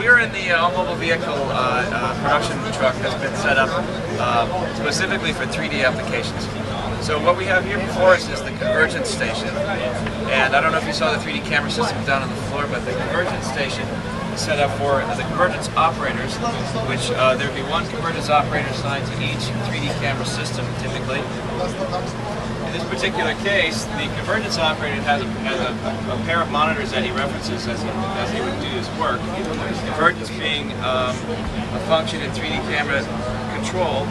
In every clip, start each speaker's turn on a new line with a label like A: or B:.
A: we're in the all-mobile vehicle production truck that's been set up specifically for 3D applications. So what we have here before us is the Convergence station, and I don't know if you saw the 3D camera system down on the floor, but the Convergence station is set up for the Convergence operators, which there would be one Convergence operator assigned to each 3D camera system typically. In this particular case, the Convergence operator has a pair of monitors that he references as he would do his work. Convergence being a function in 3D camera control.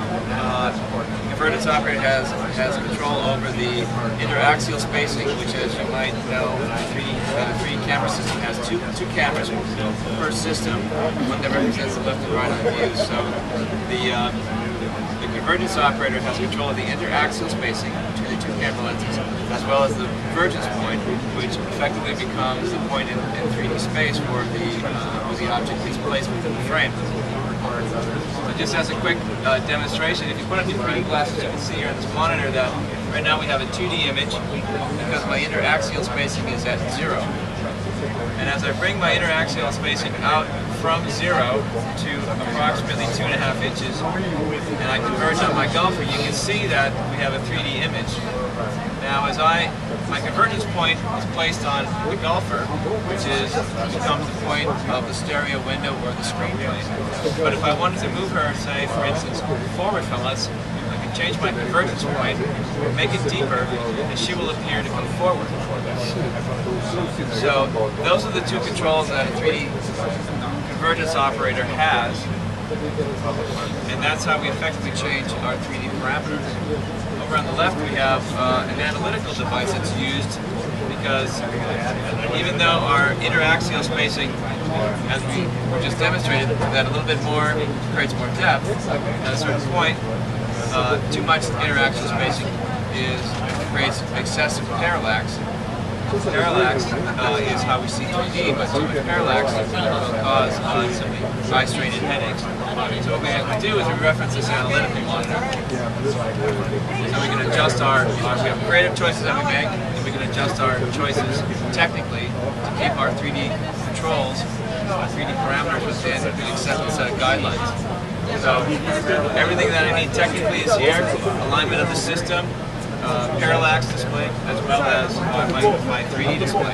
A: Convergence operator has control over the interaxial spacing, which, as you might know, the 3D camera system has two cameras per system, one that represents the left and right on view. So the Convergence operator has control of the interaxial spacing between the two camera lenses, as well as the convergence point, which effectively becomes the point in 3D space where the object is placed within the frame. So just as a quick demonstration, if you put on your 3D glasses, you can see here on this monitor that right now we have a 2D image because my interaxial spacing is at 0. And as I bring my interaxial spacing out from 0 to approximately 2.5 inches, and I converge on my golfer, you can see that we have a 3D image. Now, my convergence point is placed on the golfer, which becomes the point of the stereo window or the screen plane. But if I wanted to move her, say, for instance, forward from us, I can change my convergence point, make it deeper, and she will appear to come forward. So those are the two controls that a 3D convergence operator has, and that's how we effectively change our 3D parameters. Over on the left we have an analytical device that's used because even though our interaxial spacing, as we just demonstrated, that a little bit more creates more depth, at a certain point, too much interaxial spacing creates excessive parallax. Parallax is how we see 3D, but too much parallax will cause simply eye strain and headaches. So what we have to do is we reference this analytical monitor. So we can adjust we have creative choices that we make, and we can adjust our choices technically to keep our 3D controls, our 3D parameters within an accepted set of guidelines. So everything that I need technically is here: alignment of the system, parallax display, as well as my 3D display.